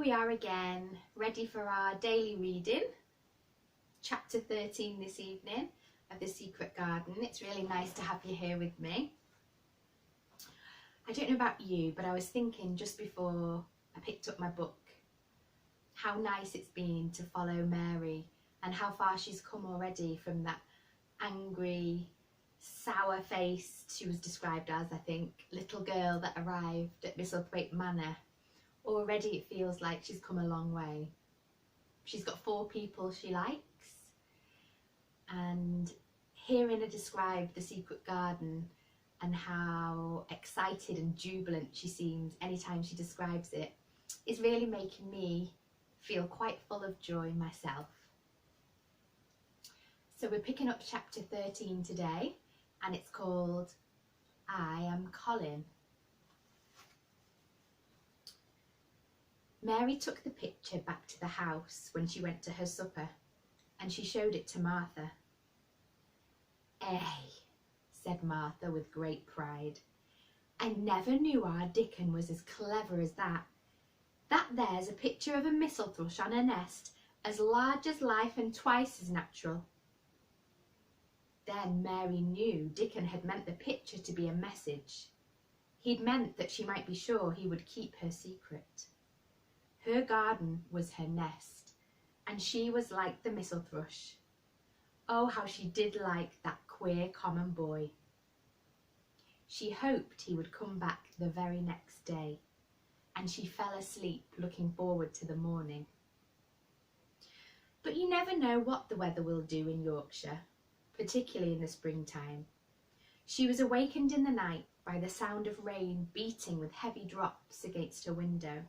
we are again, ready for our daily reading, chapter 13 this evening of The Secret Garden. It's really nice to have you here with me. I don't know about you, but I was thinking just before I picked up my book how nice it's been to follow Mary and how far she's come already from that angry, sour-faced, she was described as, I think, little girl that arrived at Misselthwaite Manor. Already it feels like she's come a long way. She's got 4 people she likes, and hearing her describe the secret garden and how excited and jubilant she seems anytime she describes it is really making me feel quite full of joy myself. So we're picking up chapter 13 today, and it's called I Am Colin. Mary took the picture back to the house when she went to her supper, and she showed it to Martha. "Eh," said Martha with great pride. "I never knew our Dickon was as clever as that. That there's a picture of a mistle thrush on a nest as large as life and twice as natural." Then Mary knew Dickon had meant the picture to be a message. He'd meant that she might be sure he would keep her secret. Her garden was her nest, and she was like the mistle thrush. Oh, how she did like that queer common boy. She hoped he would come back the very next day, and she fell asleep looking forward to the morning. But you never know what the weather will do in Yorkshire, particularly in the springtime. She was awakened in the night by the sound of rain beating with heavy drops against her window.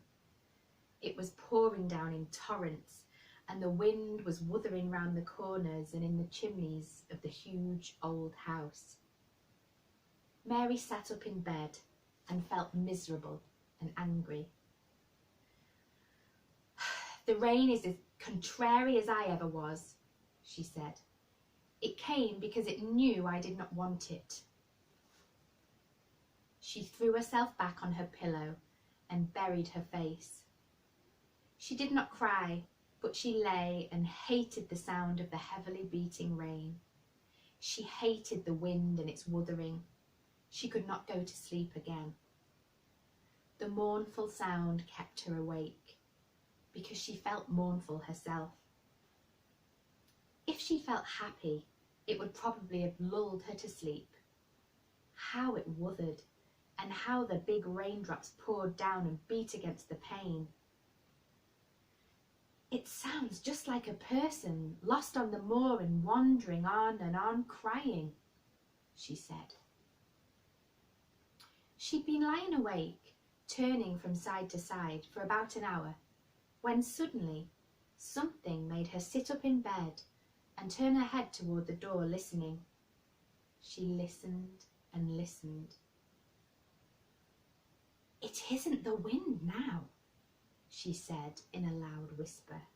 It was pouring down in torrents, and the wind was wuthering round the corners and in the chimneys of the huge old house. Mary sat up in bed and felt miserable and angry. "The rain is as contrary as I ever was," she said. "It came because it knew I did not want it." She threw herself back on her pillow and buried her face. She did not cry, but she lay and hated the sound of the heavily beating rain. She hated the wind and its wuthering. She could not go to sleep again. The mournful sound kept her awake, because she felt mournful herself. If she felt happy, it would probably have lulled her to sleep. How it wuthered, and how the big raindrops poured down and beat against the pane. "It sounds just like a person lost on the moor and wandering on and on crying," she said. She'd been lying awake, turning from side to side for about an hour, when suddenly something made her sit up in bed and turn her head toward the door, listening. She listened and listened. "It isn't the wind now," she said in a loud whisper.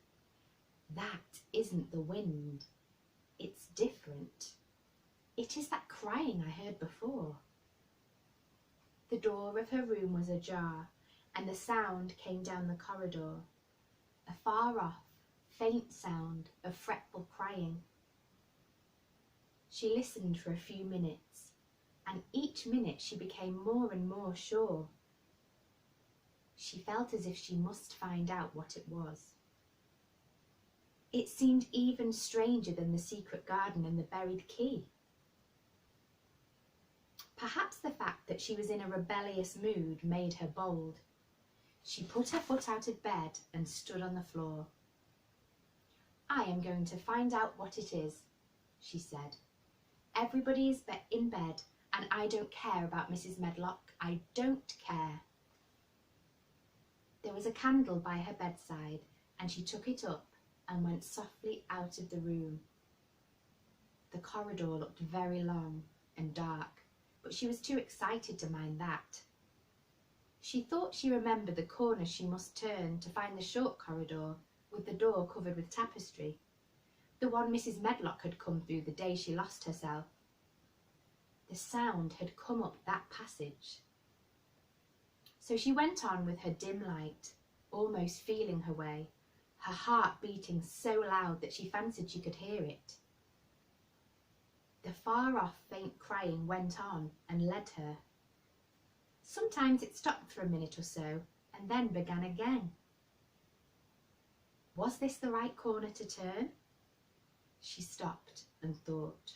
"That isn't the wind. It's different. It is that crying I heard before." The door of her room was ajar, and the sound came down the corridor, a far-off, faint sound of fretful crying. She listened for a few minutes, and each minute she became more and more sure. She felt as if she must find out what it was. It seemed even stranger than the secret garden and the buried key. Perhaps the fact that she was in a rebellious mood made her bold. She put her foot out of bed and stood on the floor. "I am going to find out what it is," she said. "Everybody is in bed, and I don't care about Mrs. Medlock. I don't care." There was a candle by her bedside, and she took it up and went softly out of the room. The corridor looked very long and dark, but she was too excited to mind that. She thought she remembered the corner she must turn to find the short corridor with the door covered with tapestry, the one Mrs. Medlock had come through the day she lost herself. The sound had come up that passage. So she went on with her dim light, almost feeling her way, her heart beating so loud that she fancied she could hear it. The far-off faint crying went on and led her. Sometimes it stopped for a minute or so and then began again. Was this the right corner to turn? She stopped and thought.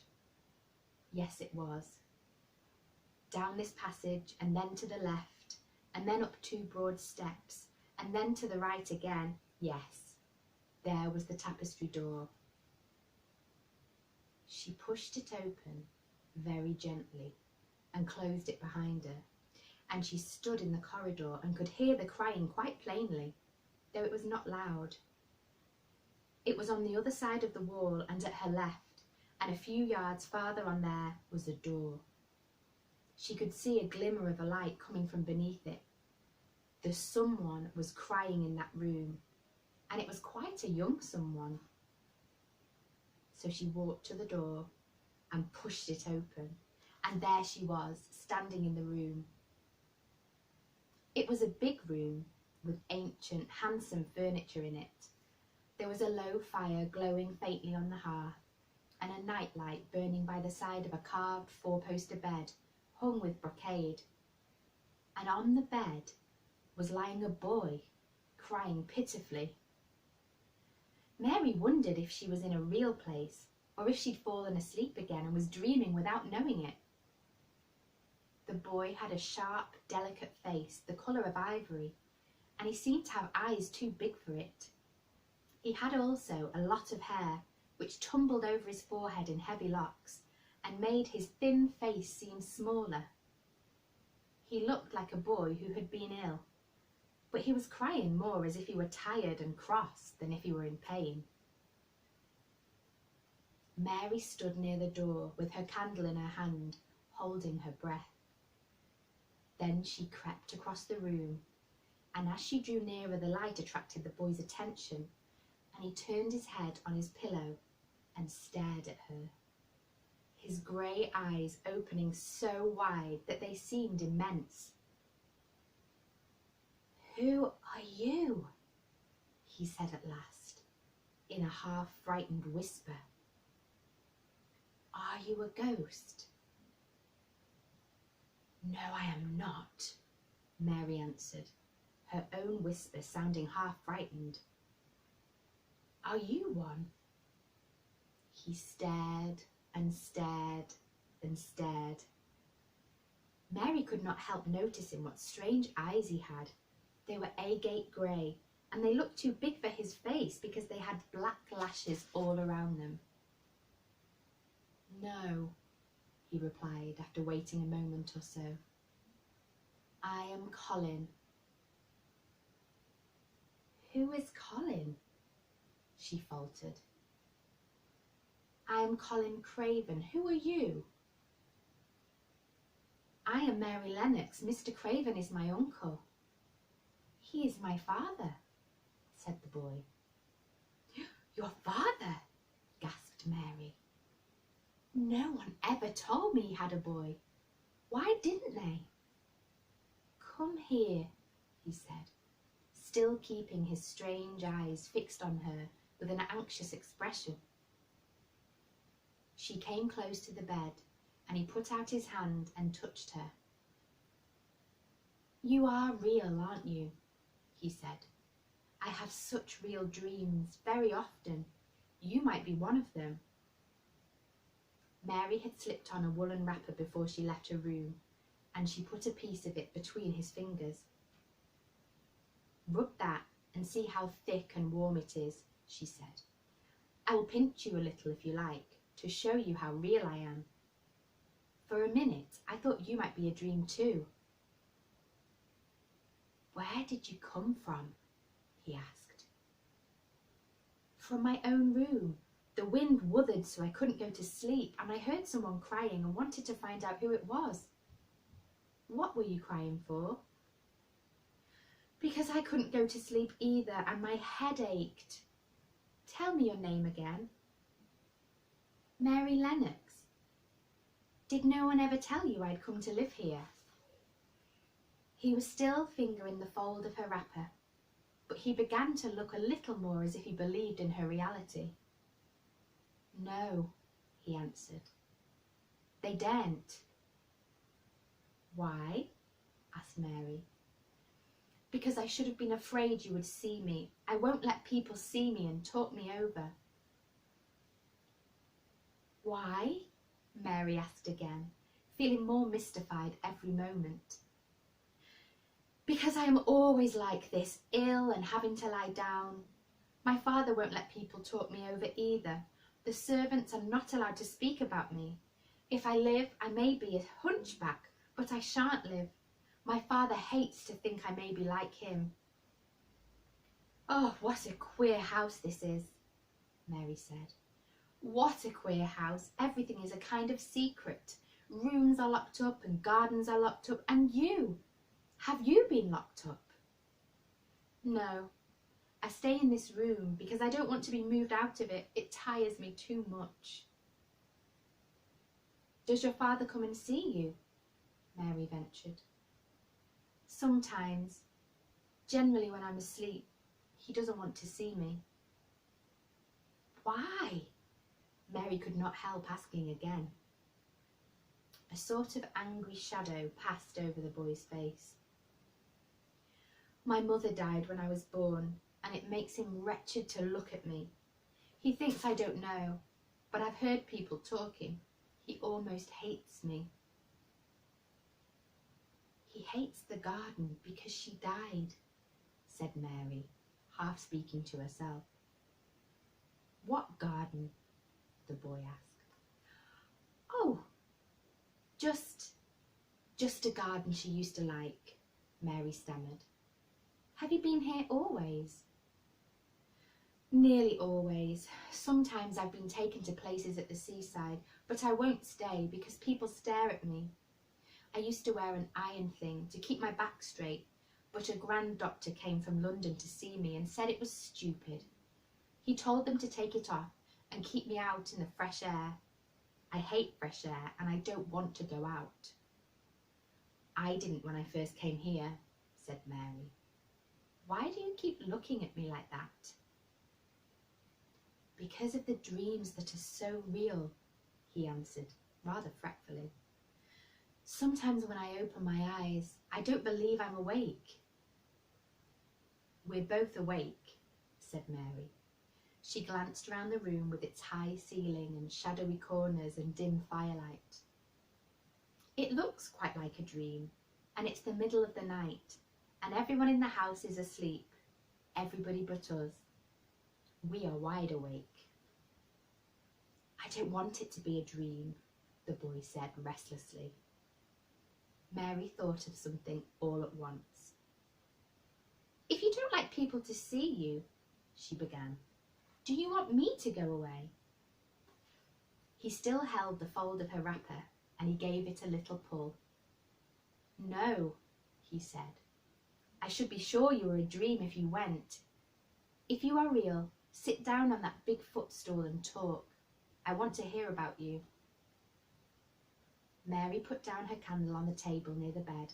Yes, it was. Down this passage and then to the left and then up 2 broad steps and then to the right again. Yes, there was the tapestry door. She pushed it open very gently and closed it behind her, and she stood in the corridor and could hear the crying quite plainly, though it was not loud. It was on the other side of the wall and at her left, and a few yards farther on there was a door. She could see a glimmer of a light coming from beneath it. The someone was crying in that room, and it was quite a young someone. So she walked to the door and pushed it open, and there she was, standing in the room. It was a big room with ancient, handsome furniture in it. There was a low fire glowing faintly on the hearth, and a nightlight burning by the side of a carved 4-poster bed hung with brocade. And on the bed was lying a boy, crying pitifully. Mary wondered if she was in a real place, or if she'd fallen asleep again and was dreaming without knowing it. The boy had a sharp, delicate face, the colour of ivory, and he seemed to have eyes too big for it. He had also a lot of hair, which tumbled over his forehead in heavy locks, and made his thin face seem smaller. He looked like a boy who had been ill, but he was crying more as if he were tired and cross than if he were in pain. Mary stood near the door with her candle in her hand, holding her breath. Then she crept across the room, and as she drew nearer, the light attracted the boy's attention, and he turned his head on his pillow and stared at her, his grey eyes opening so wide that they seemed immense. "Who are you?" he said at last, in a half-frightened whisper. "Are you a ghost?" "No, I am not," Mary answered, her own whisper sounding half-frightened. "Are you one?" He stared and stared and stared. Mary could not help noticing what strange eyes he had. They were agate grey, and they looked too big for his face because they had black lashes all around them. "No," he replied after waiting a moment or so. "I am Colin." "Who is Colin?" she faltered. "I am Colin Craven. Who are you?" "I am Mary Lennox. Mr. Craven is my uncle." "He is my father," said the boy. "Your father?" gasped Mary. "No one ever told me he had a boy. Why didn't they?" "Come here," he said, still keeping his strange eyes fixed on her with an anxious expression. She came close to the bed, and he put out his hand and touched her. "You are real, aren't you?" he said. "I have such real dreams, very often. You might be one of them." Mary had slipped on a woolen wrapper before she left her room, and she put a piece of it between his fingers. "Rub that and see how thick and warm it is," she said. "I will pinch you a little if you like, to show you how real I am. For a minute I thought you might be a dream too." "Where did you come from?" he asked. "From my own room. The wind wuthered so I couldn't go to sleep, and I heard someone crying and wanted to find out who it was." "What were you crying for?" "Because I couldn't go to sleep either, and my head ached." "Tell me your name again." "Mary Lennox." "Did no one ever tell you I'd come to live here?" He was still fingering the fold of her wrapper. but he began to look a little more as if he believed in her reality. "No," he answered. "They daren't." "Why?" asked Mary. "Because I should have been afraid you would see me. I won't let people see me and talk me over." "Why?" Mary asked again, feeling more mystified every moment. "Because I am always like this, ill and having to lie down. My father won't let people talk me over either. The servants are not allowed to speak about me. If I live, I may be a hunchback, but I shan't live. My father hates to think I may be like him." "Oh, what a queer house this is," Mary said. "What a queer house. Everything is a kind of secret. Rooms are locked up and gardens are locked up. And you, have you been locked up?" "No, I stay in this room because I don't want to be moved out of it. It tires me too much." "Does your father come and see you?" Mary ventured. "Sometimes. Generally when I'm asleep. He doesn't want to see me." "Why?" Mary could not help asking again. A sort of angry shadow passed over the boy's face. "My mother died when I was born, and it makes him wretched to look at me. He thinks I don't know, but I've heard people talking. He almost hates me." "He hates the garden because she died," said Mary, half speaking to herself. "What garden?" the boy asked. "Oh, just a garden she used to like," Mary stammered. "Have you been here always?" "Nearly always. Sometimes I've been taken to places at the seaside, but I won't stay because people stare at me. I used to wear an iron thing to keep my back straight, but a grand doctor came from London to see me and said it was stupid. He told them to take it off and keep me out in the fresh air. I hate fresh air and I don't want to go out." "I didn't when I first came here," said Mary. "Why do you keep looking at me like that?" "Because of the dreams that are so real," he answered, rather fretfully. "Sometimes when I open my eyes, I don't believe I'm awake." "We're both awake," said Mary. She glanced round the room with its high ceiling and shadowy corners and dim firelight. "It looks quite like a dream, and it's the middle of the night, and everyone in the house is asleep, everybody but us. We are wide awake." "I don't want it to be a dream," the boy said restlessly. Mary thought of something all at once. "If you don't like people to see you," she began, "do you want me to go away?" He still held the fold of her wrapper and he gave it a little pull. "No," he said. "I should be sure you were a dream if you went. If you are real, sit down on that big footstool and talk. I want to hear about you." Mary put down her candle on the table near the bed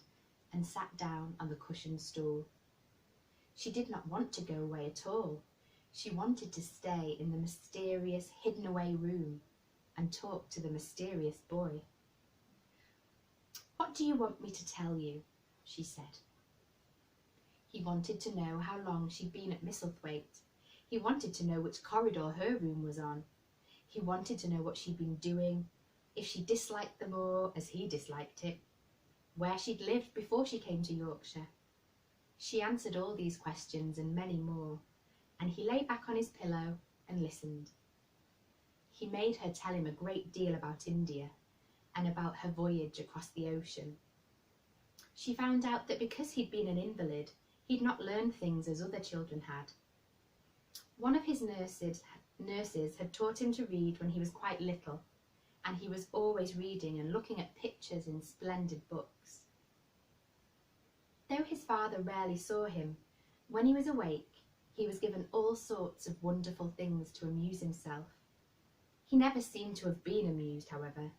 and sat down on the cushioned stool. She did not want to go away at all. She wanted to stay in the mysterious, hidden-away room and talk to the mysterious boy. "What do you want me to tell you?" she said. He wanted to know how long she'd been at Misselthwaite. He wanted to know which corridor her room was on. He wanted to know what she'd been doing, if she disliked the moor as he disliked it, where she'd lived before she came to Yorkshire. She answered all these questions and many more, and he lay back on his pillow and listened. He made her tell him a great deal about India and about her voyage across the ocean. She found out that because he'd been an invalid, he'd not learned things as other children had. One of his nurses had taught him to read when he was quite little, and he was always reading and looking at pictures in splendid books. Though his father rarely saw him, when he was awake, he was given all sorts of wonderful things to amuse himself. He never seemed to have been amused, however.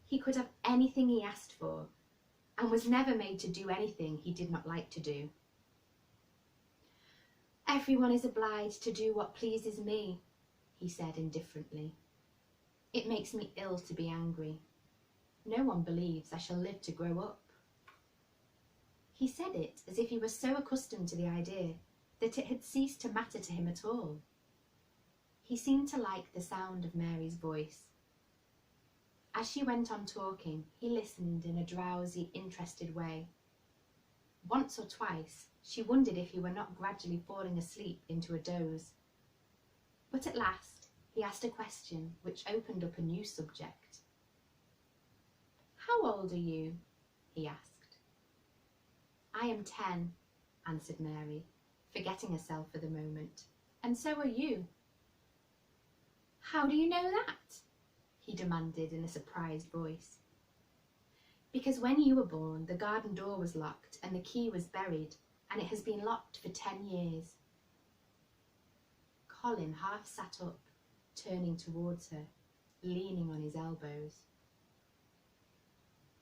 He could have anything he asked for, and was never made to do anything he did not like to do. Everyone is obliged to do what pleases me, he said indifferently. It makes me ill to be angry. No one believes I shall live to grow up. He said it as if he were so accustomed to the idea that it had ceased to matter to him at all. He seemed to like the sound of Mary's voice. As she went on talking, he listened in a drowsy, interested way. Once or twice, she wondered if he were not gradually falling asleep into a doze. But at last, he asked a question which opened up a new subject. "How old are you?" he asked. "I am 10, answered Mary, forgetting herself for the moment. "And so are you." "How do you know that?" he demanded in a surprised voice. "Because when you were born, the garden door was locked and the key was buried, and it has been locked for 10 years. Colin half sat up, turning towards her, leaning on his elbows.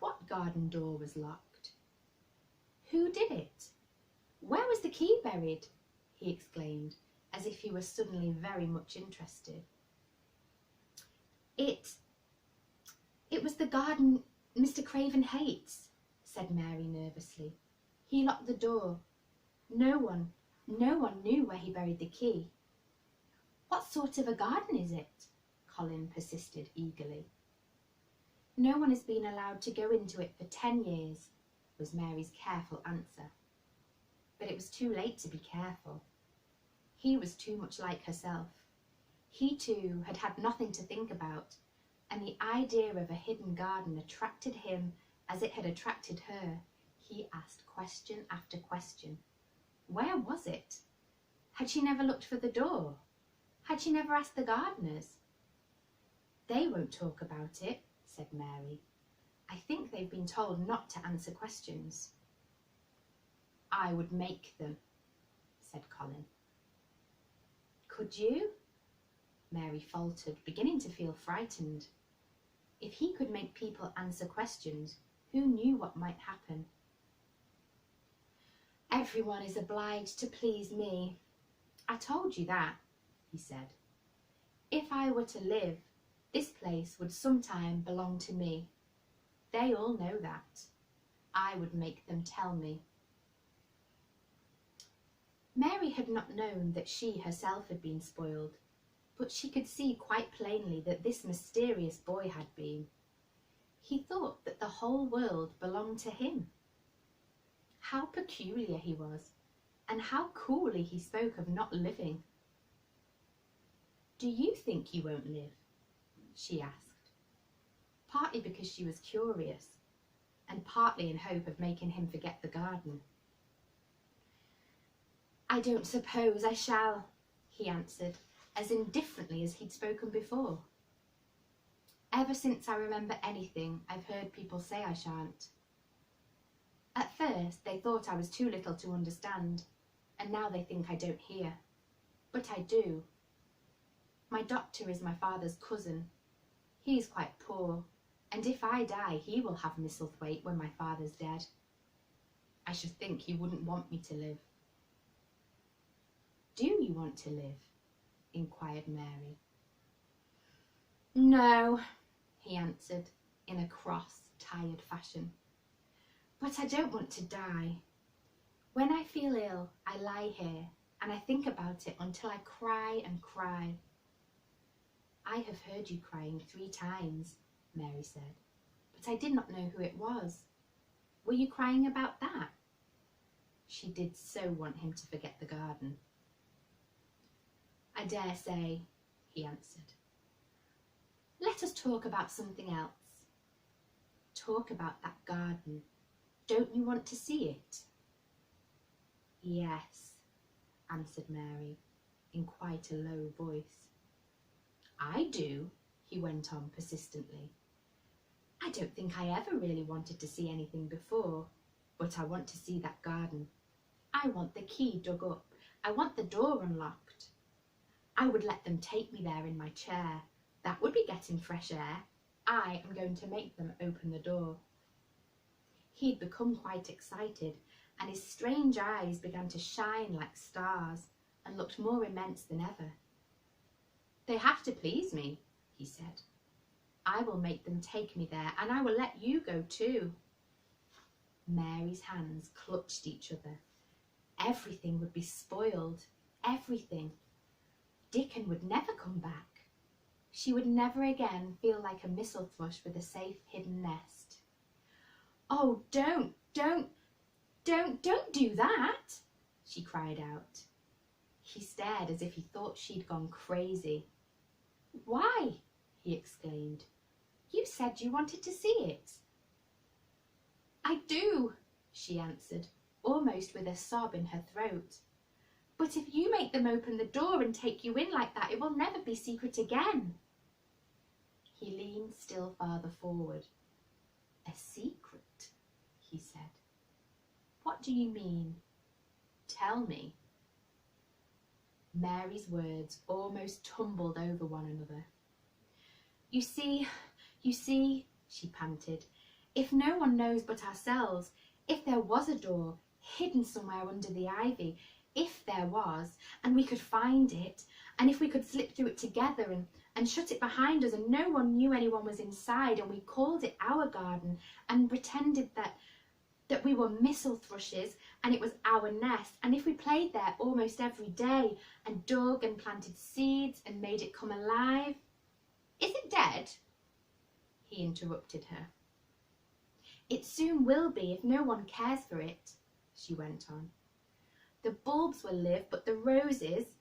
"What garden door was locked? Who did it? Where was the key buried?" he exclaimed, as if he were suddenly very much interested. It was the garden Mr. Craven hates," said Mary nervously. "He locked the door. No one knew where he buried the key." "What sort of a garden is it?" Colin persisted eagerly. "No one has been allowed to go into it for 10 years, was Mary's careful answer. But it was too late to be careful. He was too much like herself. He too had had nothing to think about, and the idea of a hidden garden attracted him as it had attracted her. He asked question after question. Where was it? Had she never looked for the door? Had she never asked the gardeners? "They won't talk about it," said Mary. "I think they've been told not to answer questions." "I would make them," said Colin. "Could you?" Mary faltered, beginning to feel frightened. If he could make people answer questions, who knew what might happen? "Everyone is obliged to please me. I told you that," he said. "If I were to live, this place would sometime belong to me. They all know that. I would make them tell me." Mary had not known that she herself had been spoiled, but she could see quite plainly that this mysterious boy had been. He thought that the whole world belonged to him. How peculiar he was, and how coolly he spoke of not living. "Do you think you won't live?" she asked, partly because she was curious, and partly in hope of making him forget the garden. "I don't suppose I shall," he answered, as indifferently as he'd spoken before. "Ever since I remember anything, I've heard people say I shan't. At first they thought I was too little to understand, and now they think I don't hear. But I do. My doctor is my father's cousin. He's quite poor, and if I die he will have Misselthwaite when my father's dead. I should think he wouldn't want me to live." "Do you want to live?" inquired Mary. "No," he answered in a cross, tired fashion. "But I don't want to die. When I feel ill, I lie here and I think about it until I cry and cry." "I have heard you crying 3 times, Mary said, "but I did not know who it was. Were you crying about that?" She did so want him to forget the garden. "I dare say," he answered. "Let us talk about something else. Talk about that garden. Don't you want to see it?" "Yes," answered Mary, in quite a low voice. "I do," he went on persistently. "I don't think I ever really wanted to see anything before, but I want to see that garden. I want the key dug up. I want the door unlocked. I would let them take me there in my chair. That would be getting fresh air. I am going to make them open the door." He had become quite excited, and his strange eyes began to shine like stars, and looked more immense than ever. "They have to please me," he said. "I will make them take me there, and I will let you go too." Mary's hands clutched each other. Everything would be spoiled, everything. Dickon would never come back. She would never again feel like a missel thrush with a safe hidden nest. "Oh, don't do that," she cried out. He stared as if he thought she'd gone crazy. "Why?" he exclaimed. "You said you wanted to see it." "I do," she answered, almost with a sob in her throat. "But if you make them open the door and take you in like that, it will never be secret again." He leaned still farther forward. "A secret?" he said. "What do you mean? Tell me." Mary's words almost tumbled over one another. You see, she panted, "if no one knows but ourselves, if there was a door hidden somewhere under the ivy, if there was, and we could find it, and if we could slip through it together and shut it behind us and no one knew anyone was inside, and we called it our garden and pretended that we were missel thrushes and it was our nest, and if we played there almost every day and dug and planted seeds and made it come alive—" "Is it dead?" he interrupted her. "It soon will be if no one cares for it," she went on. "The bulbs will live, but the roses—"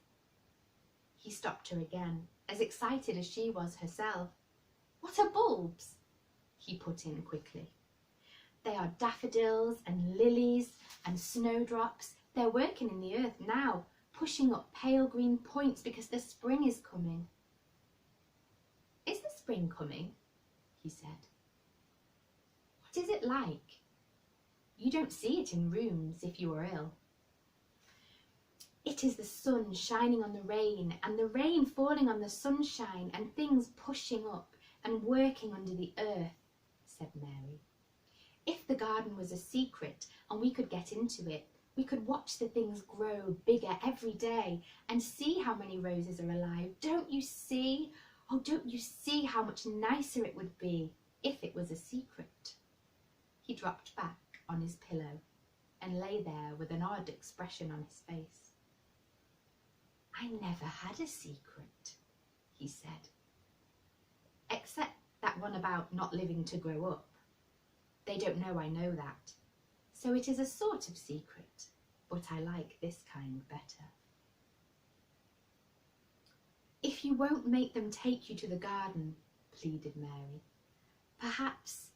He stopped her again, as excited as she was herself. "What are bulbs?" he put in quickly. "They are daffodils and lilies and snowdrops. They're working in the earth now, pushing up pale green points because the spring is coming." "Is the spring coming?" he said. "What is it like? You don't see it in rooms if you are ill." "It is the sun shining on the rain, and the rain falling on the sunshine, and things pushing up and working under the earth," said Mary. "If the garden was a secret and we could get into it, we could watch the things grow bigger every day and see how many roses are alive. Don't you see? Oh, don't you see how much nicer it would be if it was a secret?" He dropped back on his pillow and lay there with an odd expression on his face. "I never had a secret," he said. "Except that one about not living to grow up. They don't know I know that. So it is a sort of secret, but I like this kind better." "If you won't make them take you to the garden," pleaded Mary, "perhaps...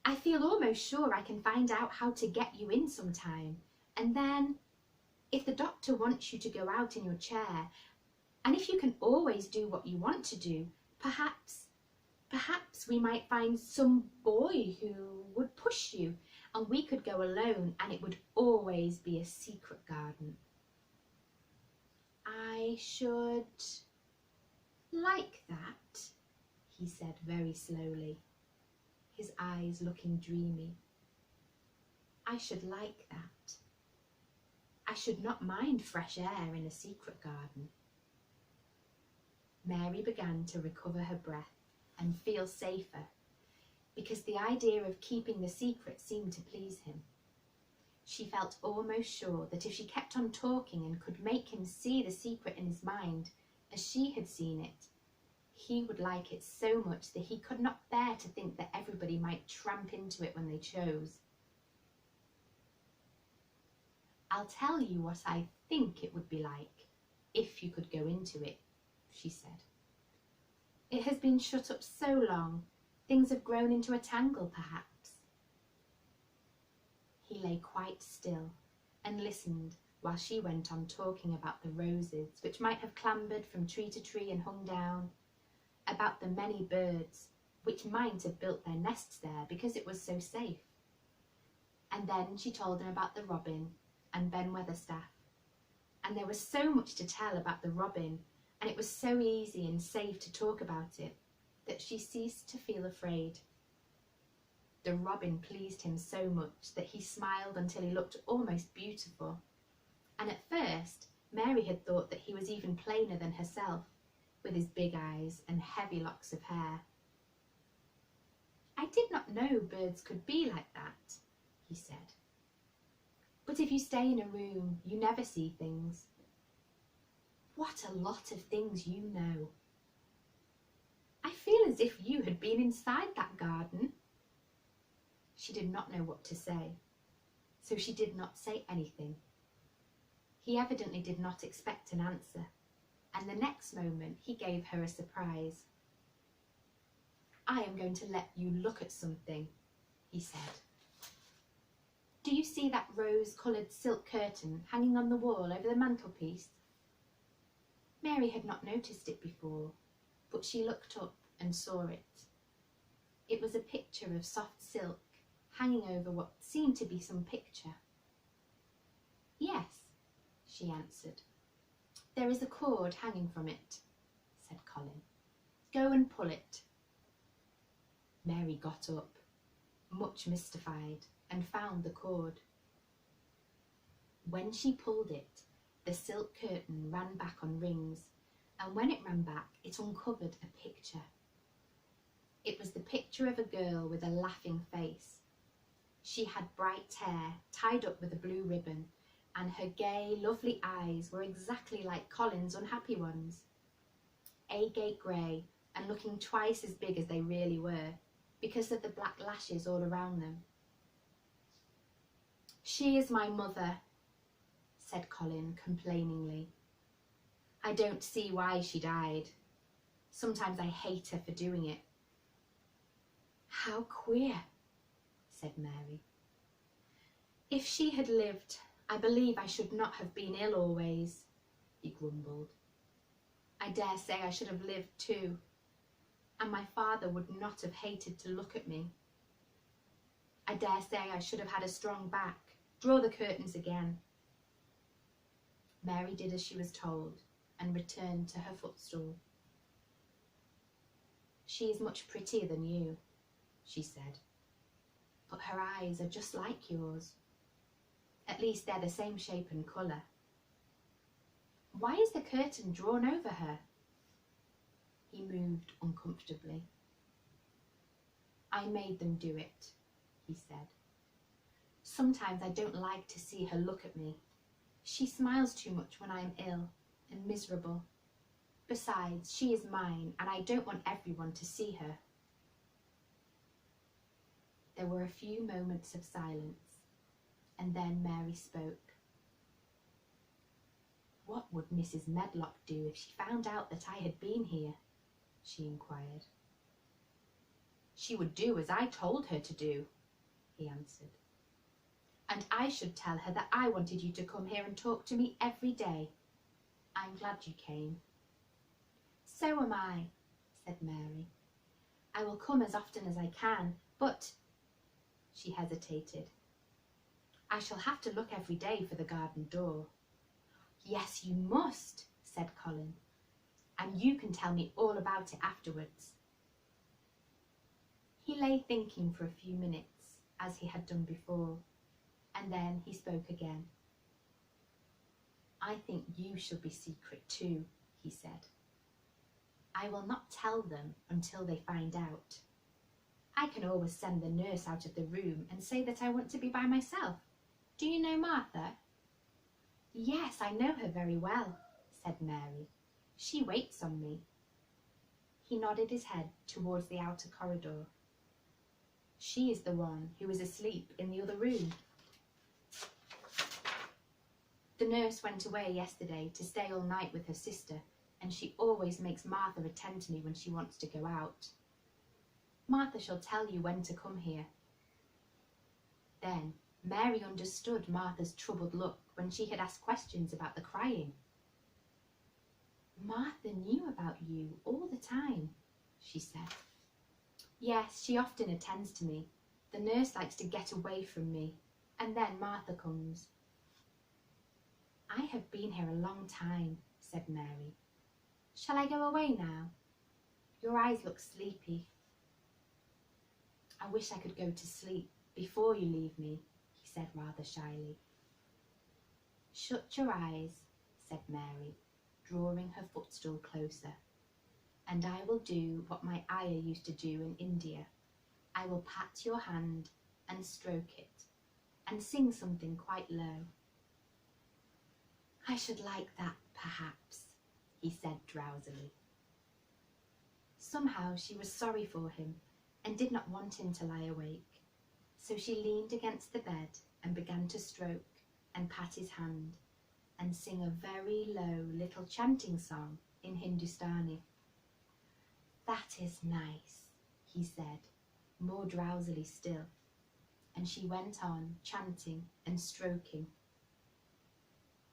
I feel almost sure I can find out how to get you in sometime, and then, if the doctor wants you to go out in your chair, and if you can always do what you want to do, perhaps we might find some boy who would push you, and we could go alone, and it would always be a secret garden." "I should like that," he said very slowly, his eyes looking dreamy. "I should like that. I should not mind fresh air in a secret garden." Mary began to recover her breath and feel safer, because the idea of keeping the secret seemed to please him. She felt almost sure that if she kept on talking and could make him see the secret in his mind as she had seen it, he would like it so much that he could not bear to think that everybody might tramp into it when they chose. "I'll tell you what I think it would be like if you could go into it," she said. "It has been shut up so long, things have grown into a tangle, perhaps." He lay quite still and listened while she went on talking about the roses which might have clambered from tree to tree and hung down, about the many birds which might have built their nests there because it was so safe. And then she told him about the robin and Ben Weatherstaff, and there was so much to tell about the robin, and it was so easy and safe to talk about it, that she ceased to feel afraid. The robin pleased him so much that he smiled until he looked almost beautiful, and at first Mary had thought that he was even plainer than herself, with his big eyes and heavy locks of hair. "I did not know birds could be like that," he said. "But if you stay in a room, you never see things. What a lot of things you know. I feel as if you had been inside that garden." She did not know what to say, so she did not say anything. He evidently did not expect an answer, and the next moment he gave her a surprise. "I am going to let you look at something," he said. "Do you see that rose-coloured silk curtain hanging on the wall over the mantelpiece?" Mary had not noticed it before, but she looked up and saw it. It was a picture of soft silk hanging over what seemed to be some picture. "Yes," she answered. "There is a cord hanging from it," said Colin. "Go and pull it." Mary got up, much mystified, and found the cord. When she pulled it, the silk curtain ran back on rings, and when it ran back, it uncovered a picture. It was the picture of a girl with a laughing face. She had bright hair tied up with a blue ribbon, and her gay, lovely eyes were exactly like Colin's unhappy ones, agate grey and looking twice as big as they really were because of the black lashes all around them. "She is my mother," said Colin complainingly. "I don't see why she died. Sometimes I hate her for doing it." "How queer," said Mary. "If she had lived, I believe I should not have been ill always," he grumbled. "I dare say I should have lived too, and my father would not have hated to look at me. I dare say I should have had a strong back. Draw the curtains again." Mary did as she was told and returned to her footstool. "She is much prettier than you," she said, "but her eyes are just like yours. At least they're the same shape and colour. Why is the curtain drawn over her?" He moved uncomfortably. "I made them do it," he said. "Sometimes I don't like to see her look at me. She smiles too much when I am ill and miserable. Besides, she is mine, and I don't want everyone to see her." There were a few moments of silence, and then Mary spoke. "What would Mrs. Medlock do if she found out that I had been here?" she inquired. "She would do as I told her to do," he answered. "And I should tell her that I wanted you to come here and talk to me every day. I'm glad you came." "So am I," said Mary. "I will come as often as I can, but—" she hesitated. "I shall have to look every day for the garden door." "Yes, you must," said Colin, "and you can tell me all about it afterwards." He lay thinking for a few minutes, as he had done before, and then he spoke again. "I think you shall be secret too," he said. "I will not tell them until they find out. I can always send the nurse out of the room and say that I want to be by myself. Do you know Martha?" "Yes, I know her very well," said Mary. "She waits on me." He nodded his head towards the outer corridor. "She is the one who is asleep in the other room. The nurse went away yesterday to stay all night with her sister, and she always makes Martha attend to me when she wants to go out. Martha shall tell you when to come here." Then Mary understood Martha's troubled look when she had asked questions about the crying. "Martha knew about you all the time," she said. "Yes, she often attends to me. The nurse likes to get away from me, and then Martha comes." "I have been here a long time," said Mary. "Shall I go away now? Your eyes look sleepy." "I wish I could go to sleep before you leave me," he said rather shyly. "Shut your eyes," said Mary, drawing her footstool closer. "And I will do what my ayah used to do in India. I will pat your hand and stroke it, and sing something quite low." "I should like that, perhaps," he said drowsily. Somehow she was sorry for him and did not want him to lie awake, so she leaned against the bed and began to stroke and pat his hand and sing a very low little chanting song in Hindustani. "That is nice," he said, more drowsily still, and she went on chanting and stroking.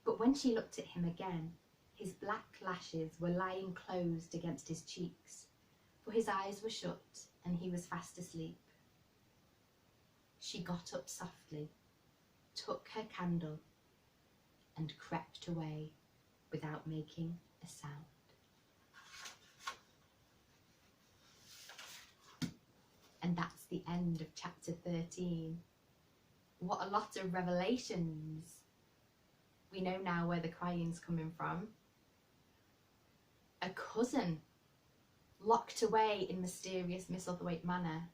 But when she looked at him again, his black lashes were lying closed against his cheeks, for his eyes were shut and he was fast asleep. She got up softly, took her candle, and crept away without making a sound. And that's the end of chapter 13. What a lot of revelations. We know now where the crying's coming from. A cousin locked away in mysterious Misselthwaite Manor.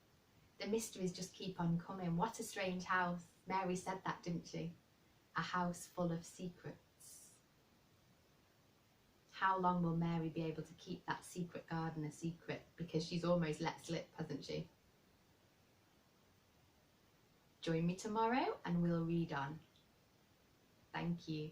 The mysteries just keep on coming. What a strange house. Mary said that, didn't she? A house full of secrets. How long will Mary be able to keep that secret garden a secret? Because she's almost let slip, hasn't she? Join me tomorrow and we'll read on. Thank you.